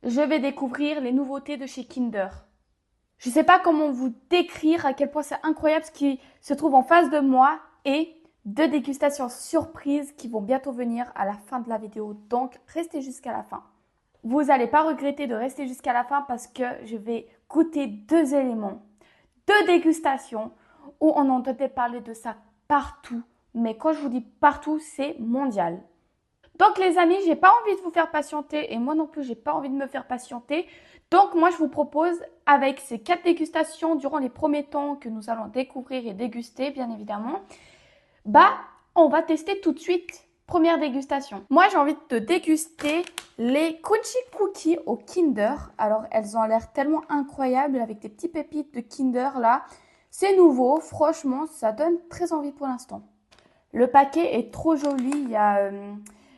je vais découvrir les nouveautés de chez Kinder. Je ne sais pas comment vous décrire à quel point c'est incroyable ce qui se trouve en face de moi et deux dégustations surprises qui vont bientôt venir à la fin de la vidéo. Donc, restez jusqu'à la fin. Vous n'allez pas regretter de rester jusqu'à la fin parce que je vais goûter deux éléments, deux dégustations où on entendait parler de ça partout. Mais quand je vous dis partout, c'est mondial. Donc les amis, j'ai pas envie de vous faire patienter et moi non plus, j'ai pas envie de me faire patienter. Donc moi, je vous propose avec ces 4 dégustations durant les premiers temps que nous allons découvrir et déguster, bien évidemment, on va tester tout de suite. Première dégustation. Moi, j'ai envie de déguster les Coochie Cookies au Kinder. Alors, elles ont l'air tellement incroyables avec des petits pépites de Kinder là. C'est nouveau, franchement, ça donne très envie pour l'instant. Le paquet est trop joli. Il y a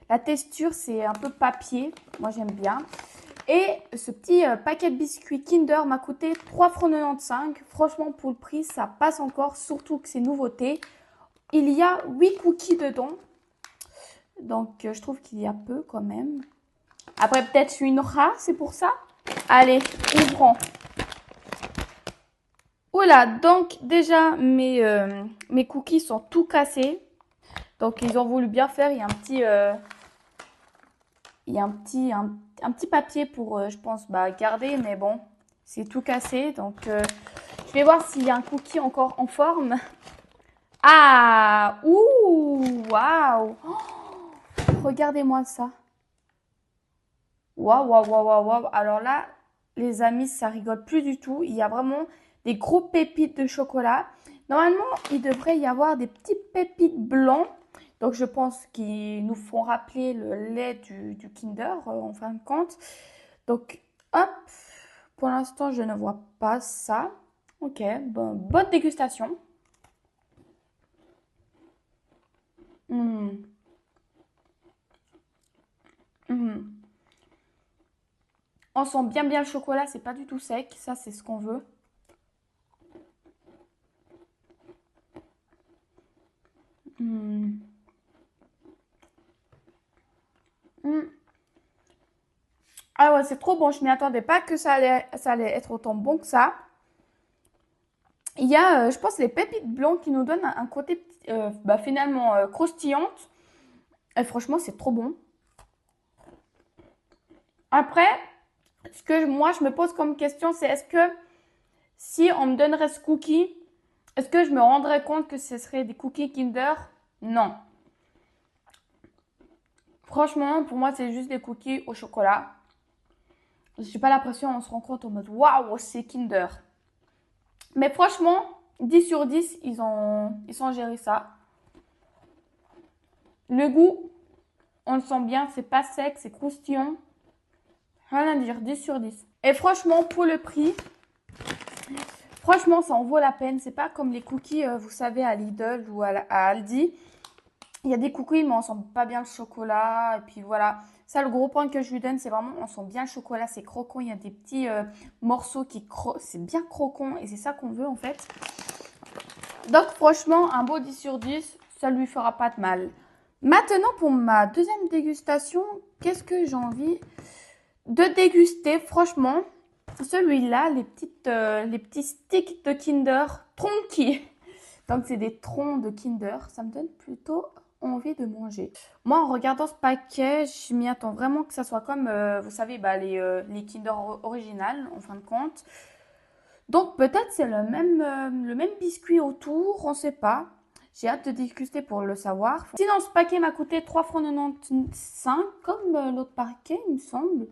la texture, c'est un peu papier. Moi, j'aime bien. Et ce petit paquet de biscuits Kinder m'a coûté 3,95 €. Franchement, pour le prix, ça passe encore, surtout que c'est nouveauté. Il y a 8 cookies dedans. Donc, je trouve qu'il y a peu quand même. Après, peut-être je suis une rat, c'est pour ça. Allez, ouvrons. Oula, donc déjà, mes cookies sont tout cassés. Donc, ils ont voulu bien faire. Il y a un petit papier pour, je pense, garder. Mais bon, c'est tout cassé. Donc, je vais voir s'il y a un cookie encore en forme. Ah, ouh, waouh. Regardez-moi ça. Waouh, waouh, waouh, waouh, waouh. Alors là, les amis, ça rigole plus du tout. Il y a vraiment des gros pépites de chocolat. Normalement, il devrait y avoir des petits pépites blancs. Donc, je pense qu'ils nous font rappeler le lait du Kinder, en fin de compte. Donc, hop. Pour l'instant, je ne vois pas ça. Ok, bon, bonne dégustation. Mmh. Mmh. On sent bien le chocolat, c'est pas du tout sec. Ça, c'est ce qu'on veut. Mmh. Mmh. Ah ouais, c'est trop bon. Je m'y attendais pas que ça allait être autant bon que ça. Il y a, je pense, les pépites blancs qui nous donnent un côté finalement croustillante. Et franchement, c'est trop bon. Après, ce que moi, je me pose comme question, c'est est-ce que si on me donnerait ce cookie, est-ce que je me rendrais compte que ce serait des cookies Kinder? Non. Franchement, pour moi, c'est juste des cookies au chocolat. Je n'ai pas l'impression, on se rend compte en mode waouh, c'est Kinder. Mais franchement, 10 sur 10, ils ont géré ça. Le goût, on le sent bien, c'est pas sec, c'est croustillant. Rien à dire, 10 sur 10. Et franchement, pour le prix, franchement, ça en vaut la peine. C'est pas comme les cookies, vous savez, à Lidl ou à Aldi. Il y a des cookies, mais on sent pas bien le chocolat. Et puis voilà. Ça, le gros point que je lui donne, c'est vraiment, on sent bien le chocolat, c'est croquant. Il y a des petits morceaux qui c'est bien croquant et c'est ça qu'on veut en fait. Donc franchement, un beau 10 sur 10, ça lui fera pas de mal. Maintenant, pour ma deuxième dégustation, qu'est-ce que j'ai envie de déguster? Franchement, celui-là, les petits sticks de Kinder Tronky. Donc, c'est des troncs de Kinder. Ça me donne plutôt envie de manger. Moi, en regardant ce paquet, je m'y attends vraiment que ça soit comme, vous savez, les Kinder originales, en fin de compte. Donc, peut-être c'est le même biscuit autour, on ne sait pas. J'ai hâte de déguster pour le savoir. Sinon, ce paquet m'a coûté 3,95 € comme l'autre paquet, il me semble.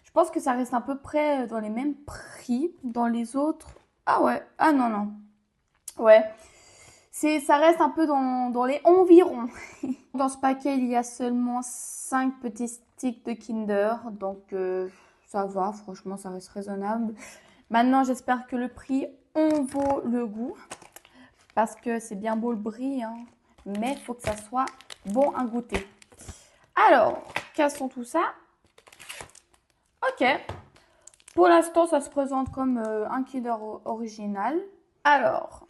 Je pense que ça reste à peu près dans les mêmes prix. Dans les autres... Ah ouais, ah non, non. Ouais, ça reste un peu dans les environs. Dans ce paquet, il y a seulement 5 petits sticks de Kinder. Donc, ça va, franchement, ça reste raisonnable. Maintenant, j'espère que le prix en vaut le goût. Parce que c'est bien beau le brie, hein, mais il faut que ça soit bon à goûter. Alors, cassons tout ça. Ok. Pour l'instant, ça se présente comme un Kinder original. Alors,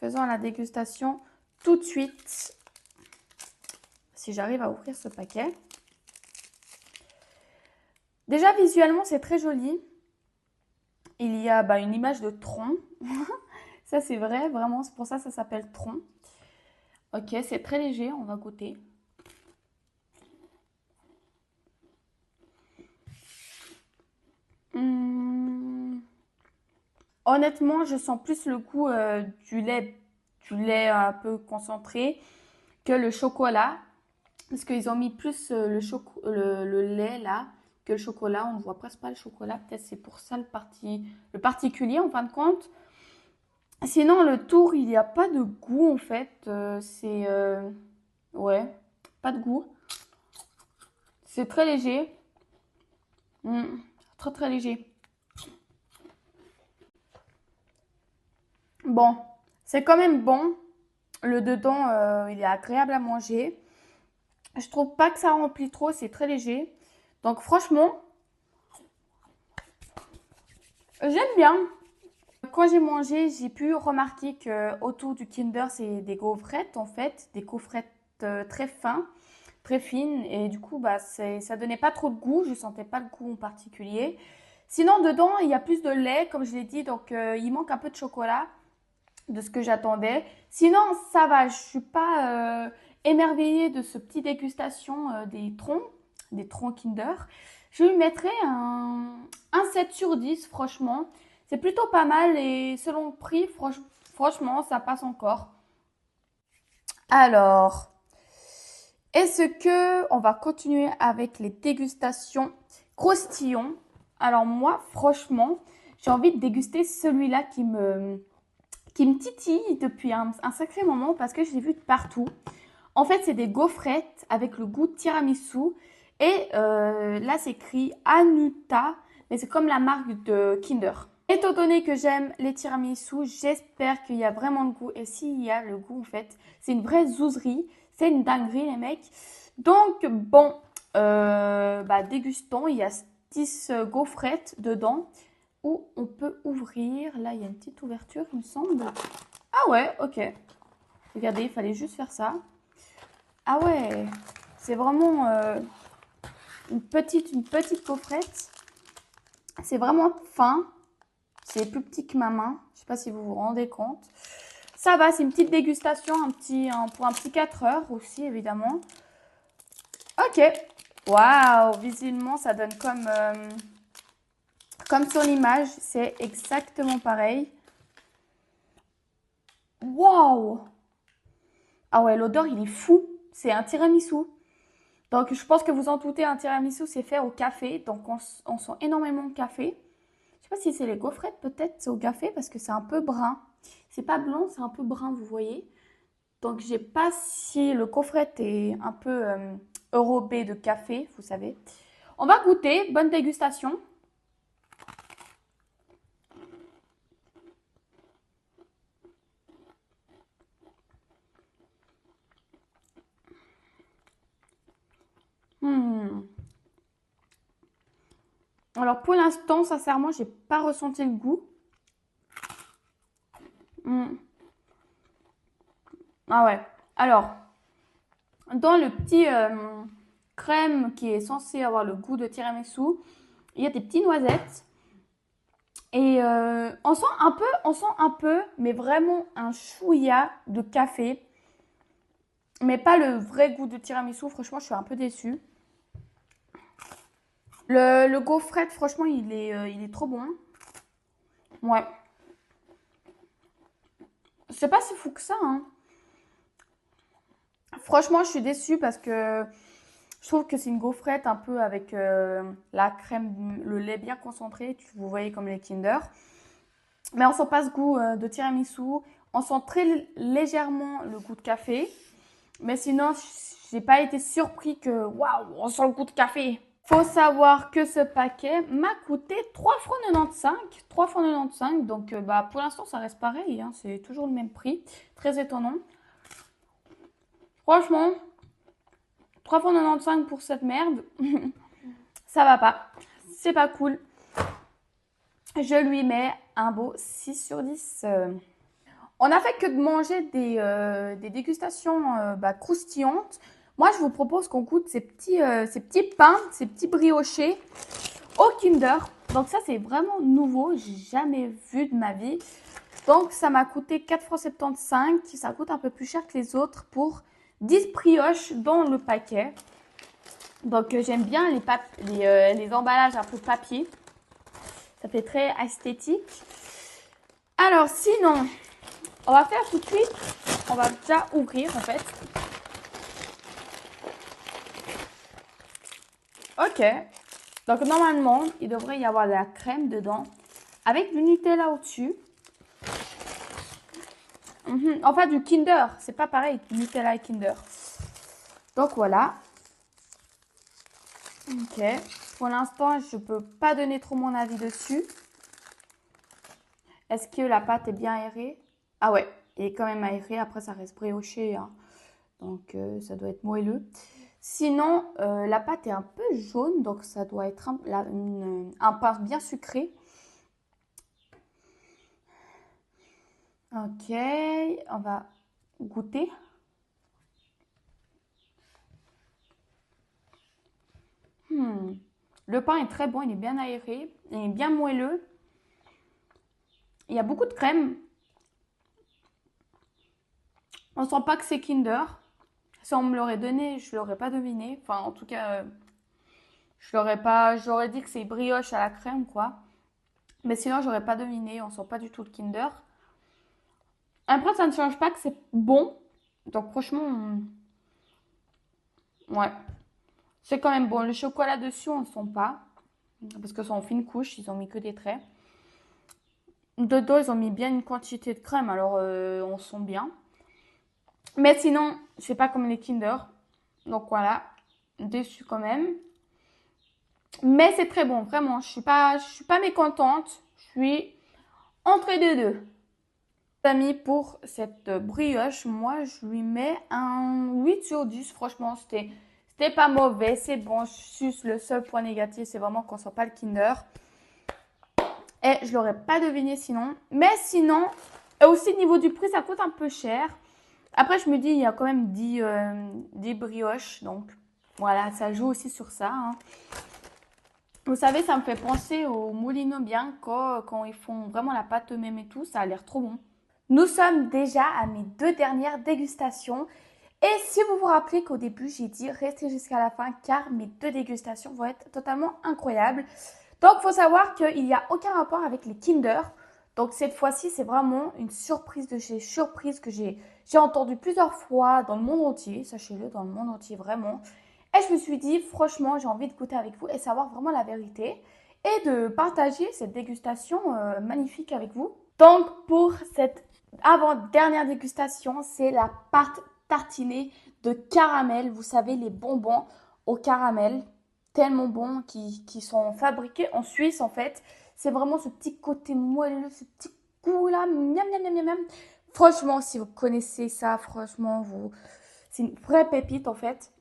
faisons la dégustation tout de suite. Si j'arrive à ouvrir ce paquet. Déjà, visuellement, c'est très joli. Il y a une image de tronc. Ça, c'est vrai, vraiment, c'est pour ça que ça s'appelle tronc. Ok, c'est très léger, on va goûter. Hum, Honnêtement, je sens plus le goût du lait un peu concentré que le chocolat. Parce qu'ils ont mis plus le lait là que le chocolat. On ne voit presque pas le chocolat. Peut-être c'est pour ça le particulier en fin de compte. Sinon, le tour, il n'y a pas de goût en fait. Ouais, pas de goût. C'est très léger. Mm, très très léger. Bon, c'est quand même bon. Le dedans, il est agréable à manger. Je trouve pas que ça remplit trop, c'est très léger. Donc franchement, j'aime bien. Quand j'ai mangé, j'ai pu remarquer que autour du Kinder, c'est des gaufrettes en fait, des gaufrettes très fins, très fines, et du coup, ça donnait pas trop de goût. Je sentais pas le goût en particulier. Sinon, dedans, il y a plus de lait, comme je l'ai dit, donc il manque un peu de chocolat de ce que j'attendais. Sinon, ça va. Je suis pas émerveillée de ce petit dégustation des troncs Kinder. Je lui mettrais un 7 sur 10, franchement. C'est plutôt pas mal et selon le prix, franchement, ça passe encore. Alors, est-ce que on va continuer avec les dégustations croustillons? Alors moi, franchement, j'ai envie de déguster celui-là qui me titille depuis un sacré moment parce que je l'ai vu de partout. En fait, c'est des gaufrettes avec le goût de tiramisu. Et là, c'est écrit Anuta, mais c'est comme la marque de Kinder. Étant donné que j'aime les tiramisu, j'espère qu'il y a vraiment le goût. Et s'il y a le goût, en fait, c'est une vraie zouzerie. C'est une dinguerie, les mecs. Donc, bon, dégustons. Il y a 10 gaufrettes dedans où on peut ouvrir. Là, il y a une petite ouverture, il me semble. Ah ouais, ok. Regardez, il fallait juste faire ça. Ah ouais, c'est vraiment une petite gaufrette. C'est vraiment fin. C'est plus petit que ma main. Je sais pas si vous vous rendez compte. Ça va, c'est une petite dégustation, pour un petit 4 heures aussi, évidemment. Ok. Waouh, visuellement, ça donne comme sur l'image. C'est exactement pareil. Waouh. Ah ouais, l'odeur, il est fou. C'est un tiramisu. Donc, je pense que vous en doutez, un tiramisu, c'est fait au café. Donc, on sent énormément de café. Je sais pas si c'est les gaufrettes, peut-être, c'est au café parce que c'est un peu brun. C'est pas blanc, c'est un peu brun, vous voyez. Donc, je sais pas si le gaufrette est un peu enrobé de café, vous savez. On va goûter. Bonne dégustation. Hmm. Alors, pour l'instant, sincèrement, j'ai pas ressenti le goût. Hmm. Ah ouais. Alors, dans le petit crème qui est censé avoir le goût de tiramisu, il y a des petites noisettes. Et on sent un peu, mais vraiment un chouïa de café. Mais pas le vrai goût de tiramisu. Franchement, je suis un peu déçue. Le gaufrette, franchement, il est trop bon. Ouais. C'est pas si fou que ça, hein. Franchement, je suis déçue parce que je trouve que c'est une gaufrette un peu avec la crème, le lait bien concentré. Vous voyez comme les Kinder. Mais on sent pas ce goût de tiramisu. On sent très légèrement le goût de café. Mais sinon, j'ai pas été surpris que waouh, on sent le goût de café. Faut savoir que ce paquet m'a coûté 3,95 francs. 3,95 francs. Donc pour l'instant, ça reste pareil, hein, c'est toujours le même prix. Très étonnant. Franchement, 3,95 francs pour cette merde, ça va pas. C'est pas cool. Je lui mets un beau 6 sur 10. On a fait que de manger des dégustations croustillantes. Moi, je vous propose qu'on goûte ces petits pains, ces petits briochés au Kinder. Donc ça, c'est vraiment nouveau. J'ai jamais vu de ma vie. Donc ça m'a coûté 4,75 €. Ça coûte un peu plus cher que les autres pour 10 brioches dans le paquet. Donc j'aime bien les emballages un peu papier. Ça fait très esthétique. Alors sinon, on va faire tout de suite. On va déjà ouvrir en fait. Ok. Donc normalement, il devrait y avoir de la crème dedans avec du Nutella au-dessus. Enfin du Kinder, c'est pas pareil, Nutella et Kinder. Donc voilà. Ok. Pour l'instant, je peux pas donner trop mon avis dessus. Est-ce que la pâte est bien aérée? Ah ouais, elle est quand même aérée. Après, ça reste brioché, hein. Donc ça doit être moelleux. Sinon, la pâte est un peu jaune, donc ça doit être un pain bien sucré. Ok, on va goûter. Le pain est très bon, il est bien aéré, il est bien moelleux. Il y a beaucoup de crème. On sent pas que c'est Kinder. Si on me l'aurait donné, je l'aurais pas deviné. Enfin, en tout cas, je l'aurais pas. J'aurais dit que c'est brioche à la crème, quoi. Mais sinon, j'aurais pas deviné. On sent pas du tout le Kinder. Après, ça ne change pas que c'est bon. Donc, franchement, ouais. C'est quand même bon. Le chocolat dessus, on ne sent pas. Parce que c'est en fine couche. Ils ont mis que des traits. Dedans, ils ont mis bien une quantité de crème. Alors, on sent bien. Mais sinon, c'est pas comme les Kinder. Donc, voilà. Déçu quand même. Mais c'est très bon. Vraiment. Je suis pas mécontente. Je suis entre les deux. Amis, pour cette brioche, moi je lui mets un 8 sur 10. Franchement, c'était pas mauvais, c'est bon. Juste le seul point négatif, c'est vraiment qu'on sent pas le Kinder. Et je l'aurais pas deviné sinon. Mais sinon, aussi niveau du prix, ça coûte un peu cher. Après, je me dis, il y a quand même 10 brioches. Donc voilà, ça joue aussi sur ça, hein. Vous savez, ça me fait penser au Molino Bianco quand ils font vraiment la pâte eux-mêmes et tout. Ça a l'air trop bon. Nous sommes déjà à mes 2 dernières dégustations. Et si vous vous rappelez qu'au début, j'ai dit restez jusqu'à la fin car mes 2 dégustations vont être totalement incroyables. Donc, il faut savoir qu'il n'y a aucun rapport avec les Kinder. Donc, cette fois-ci, c'est vraiment une surprise de chez surprise que j'ai entendu plusieurs fois dans le monde entier. Sachez-le, dans le monde entier, vraiment. Et je me suis dit, franchement, j'ai envie de goûter avec vous et savoir vraiment la vérité. Et de partager cette dégustation magnifique avec vous. Donc, pour cette avant-dernière dégustation, c'est la pâte tartinée de caramel. Vous savez, les bonbons au caramel, tellement bons, qui sont fabriqués en Suisse en fait. C'est vraiment ce petit côté moelleux, ce petit goût-là. Miam, miam, miam, miam, miam. Franchement, si vous connaissez ça, franchement, c'est une vraie pépite en fait.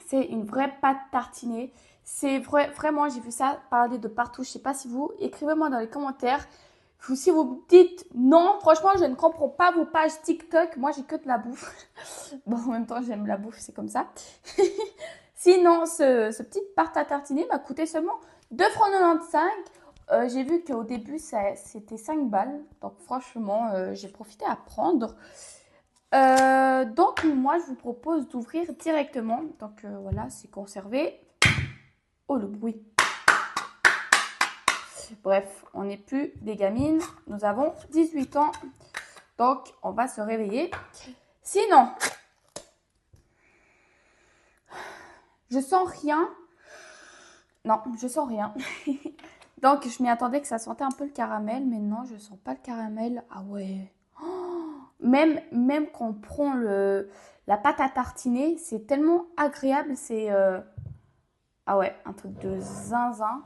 C'est une vraie pâte tartinée. C'est vraiment, j'ai vu ça parler de partout. Je sais pas si vous, écrivez-moi dans les commentaires. Si vous me dites non, franchement, je ne comprends pas vos pages TikTok. Moi, j'ai que de la bouffe. Bon, en même temps, j'aime la bouffe, c'est comme ça. Sinon, ce petit pâte à tartiner m'a coûté seulement 2,95 €. J'ai vu qu'au début, c'était 5 balles. Donc, franchement, j'ai profité à prendre. Donc, moi, je vous propose d'ouvrir directement. Donc, voilà, c'est conservé. Oh, le bruit. Bref, on n'est plus des gamines. Nous avons 18 ans. Donc, on va se réveiller. Sinon, je sens rien. Non, je sens rien. Donc, je m'y attendais que ça sentait un peu le caramel. Mais non, je sens pas le caramel. Ah ouais. Même quand on prend la pâte à tartiner, c'est tellement agréable. Ah ouais, un truc de zinzin.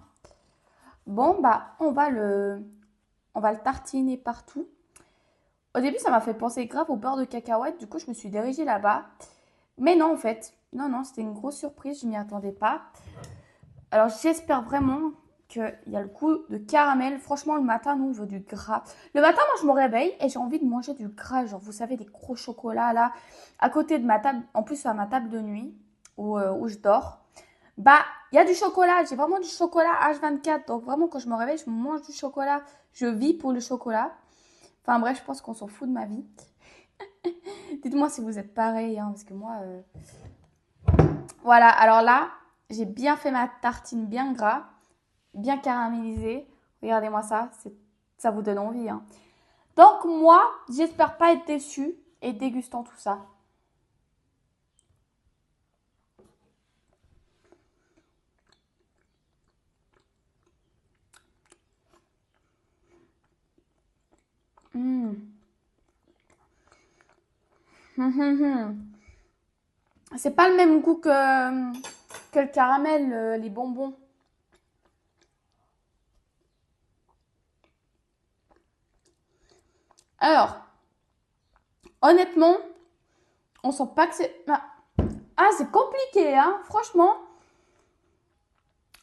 Bon, bah, on va le tartiner partout. Au début, ça m'a fait penser grave au beurre de cacahuète. Du coup, je me suis dirigée là-bas. Mais non, en fait. Non, non, c'était une grosse surprise. Je m'y attendais pas. Alors, j'espère vraiment qu'il y a le goût de caramel. Franchement, le matin, nous, on veut du gras. Le matin, moi, je me réveille et j'ai envie de manger du gras. Genre, vous savez, des gros chocolats, là, à côté de ma table. En plus, à ma table de nuit où je dors. Bah, il y a du chocolat. J'ai vraiment du chocolat H24. Donc vraiment, quand je me réveille, je mange du chocolat. Je vis pour le chocolat. Enfin bref, je pense qu'on s'en fout de ma vie. Dites-moi si vous êtes pareil, hein, parce que moi... Voilà, alors là, j'ai bien fait ma tartine bien gras, bien caramélisée. Regardez-moi ça, ça vous donne envie, hein. Donc moi, j'espère pas être déçue et dégustant tout ça. Mmh. C'est pas le même goût que le caramel, les bonbons. Alors, honnêtement, on sent pas que c'est... Ah, c'est compliqué, hein, franchement.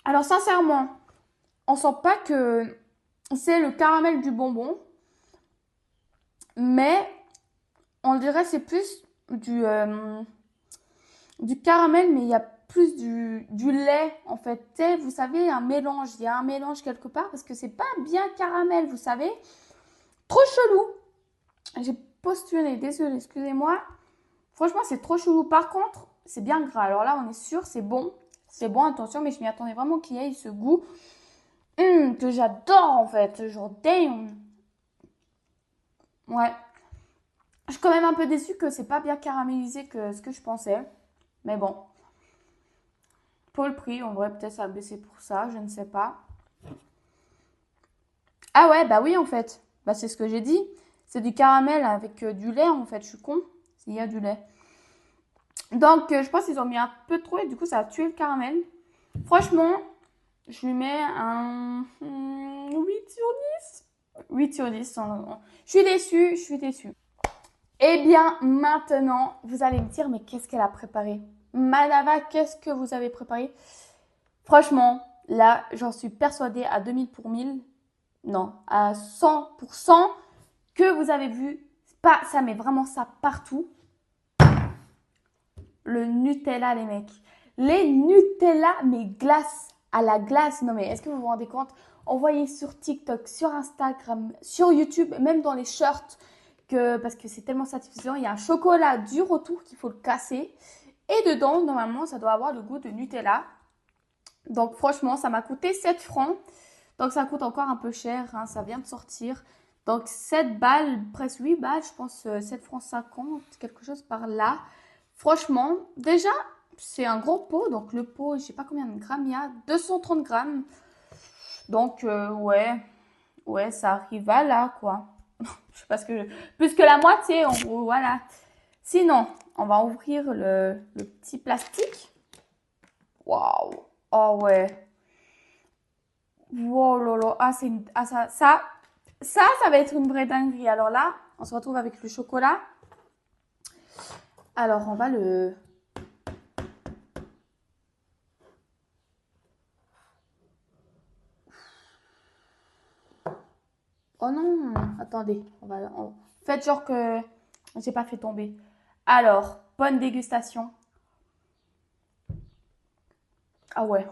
Alors, sincèrement, on sent pas que c'est le caramel du bonbon, mais on dirait que c'est plus du caramel, mais il y a plus du lait, en fait. Tu sais, vous savez, un mélange. Il y a un mélange quelque part, parce que c'est pas bien caramel, vous savez. Trop chelou. J'ai postulé, désolé, excusez-moi. Franchement, c'est trop chelou. Par contre, c'est bien gras. Alors là, on est sûr, c'est bon. C'est bon, attention, mais je m'y attendais vraiment qu'il y ait ce goût que j'adore en fait. Genre, damn. Ouais. Je suis quand même un peu déçue que c'est pas bien caramélisé que ce que je pensais. Mais bon. Pour le prix, on devrait peut-être ça baisser pour ça, je ne sais pas. Ah ouais, bah oui, en fait. Bah c'est ce que j'ai dit. C'est du caramel avec du lait, en fait. Je suis con. Il y a du lait. Donc, je pense qu'ils ont mis un peu trop et du coup, ça a tué le caramel. Franchement, je lui mets un 8 sur 10. 8 sur 10. Je suis déçue, je suis déçue. Eh bien, maintenant, vous allez me dire, mais qu'est-ce qu'elle a préparé? Manava, qu'est-ce que vous avez préparé? Franchement, là, j'en suis persuadée à 2000 pour 1000. Non, à 100% que vous avez vu. Pas, ça met vraiment ça partout. Le Nutella, les mecs. Les Nutella, mais glace à la glace. Non, mais est-ce que vous vous rendez compte? Envoyez sur TikTok, sur Instagram, sur YouTube, même dans les shorts, parce que c'est tellement satisfaisant. Il y a un chocolat dur autour qu'il faut le casser. Et dedans, normalement, ça doit avoir le goût de Nutella. Donc, franchement, ça m'a coûté 7 francs. Donc, ça coûte encore un peu cher, hein, ça vient de sortir. Donc, 7 balles, presque 8 balles, je pense 7 francs 50, quelque chose par là. Franchement, déjà, c'est un gros pot. Donc, le pot, je sais pas combien de grammes il y a, 230 grammes. Donc, ouais, ça arrive à là, quoi. Je sais pas ce que plus que la moitié, en gros, voilà. Sinon, on va ouvrir le petit plastique. Waouh! Oh ouais. Wow, lolo. Ah, ça va être une vraie dinguerie. Alors là, on se retrouve avec le chocolat. Alors, on va le... Oh non, attendez. Faites genre que j'ai pas fait tomber. Alors, bonne dégustation. Ah ouais.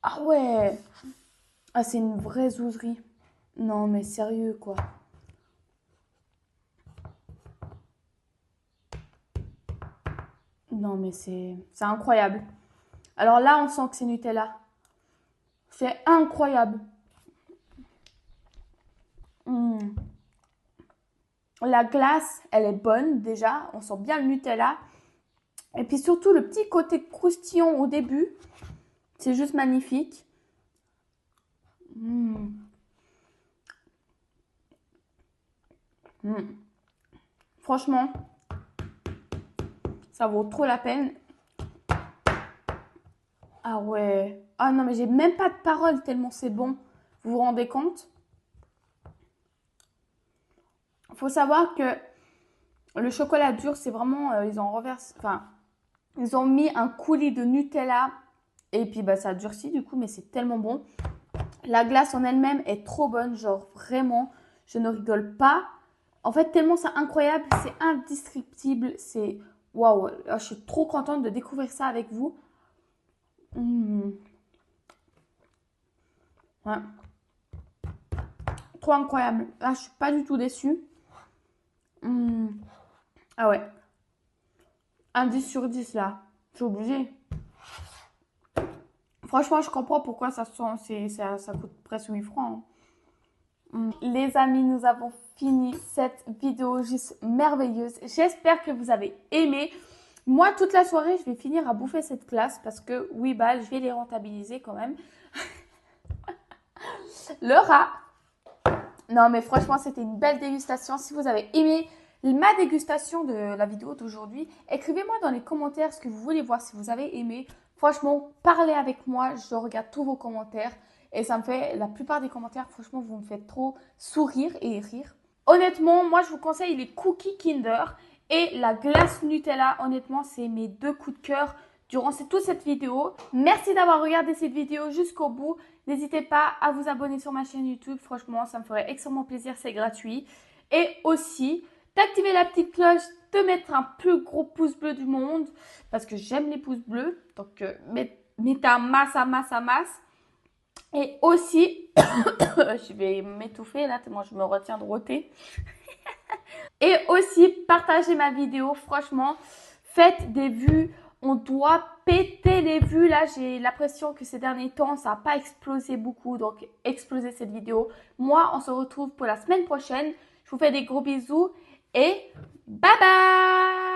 Ah ouais. Ah, c'est une vraie zouzerie. Non, mais sérieux, quoi. Non, mais c'est incroyable. Alors là, on sent que c'est Nutella. C'est incroyable. Hmm. La glace, elle est bonne déjà. On sent bien le Nutella. Et puis surtout, le petit côté croustillant au début. C'est juste magnifique. Hmm. Hmm. Franchement, ça vaut trop la peine. Ah ouais. Ah non, mais j'ai même pas de parole tellement c'est bon. Vous vous rendez compte? Il faut savoir que le chocolat dur, c'est vraiment, ils ont renversé, enfin, ils ont mis un coulis de Nutella et puis bah ça durcit du coup, mais c'est tellement bon. La glace en elle-même est trop bonne, genre vraiment, je ne rigole pas. En fait, tellement c'est incroyable, c'est indescriptible, c'est Waouh, je suis trop contente de découvrir ça avec vous. Mmh. Ouais, trop incroyable. Là, je suis pas du tout déçue. Mmh. Ah ouais, un 10 sur 10 là. Je suis obligée. Franchement, je comprends pourquoi ça coûte presque 8 francs, hein. Les amis, nous avons fini cette vidéo juste merveilleuse. J'espère que vous avez aimé. Moi, toute la soirée, je vais finir à bouffer cette glace parce que 8 balles, je vais les rentabiliser quand même. Le rat. Non, mais franchement, c'était une belle dégustation. Si vous avez aimé ma dégustation de la vidéo d'aujourd'hui, écrivez-moi dans les commentaires ce que vous voulez voir, si vous avez aimé. Franchement, parlez avec moi, je regarde tous vos commentaires et ça me fait, la plupart des commentaires, franchement, vous me faites trop sourire et rire. Honnêtement, moi, je vous conseille les cookies Kinder et la glace Nutella. Honnêtement, c'est mes deux coups de cœur durant toute cette vidéo. Merci d'avoir regardé cette vidéo jusqu'au bout. N'hésitez pas à vous abonner sur ma chaîne YouTube. Franchement, ça me ferait extrêmement plaisir, c'est gratuit. Et aussi, d'activer la petite cloche, de mettre un plus gros pouce bleu du monde. Parce que j'aime les pouces bleus. Donc, mettez un masse, à masse, à masse. Et aussi, je vais m'étouffer là, tellement je me retiens de rôter. Et aussi, partagez ma vidéo. Franchement, faites des vues. On doit péter les vues. Là, j'ai l'impression que ces derniers temps, ça n'a pas explosé beaucoup. Donc, explosez cette vidéo. Moi, on se retrouve pour la semaine prochaine. Je vous fais des gros bisous et bye bye!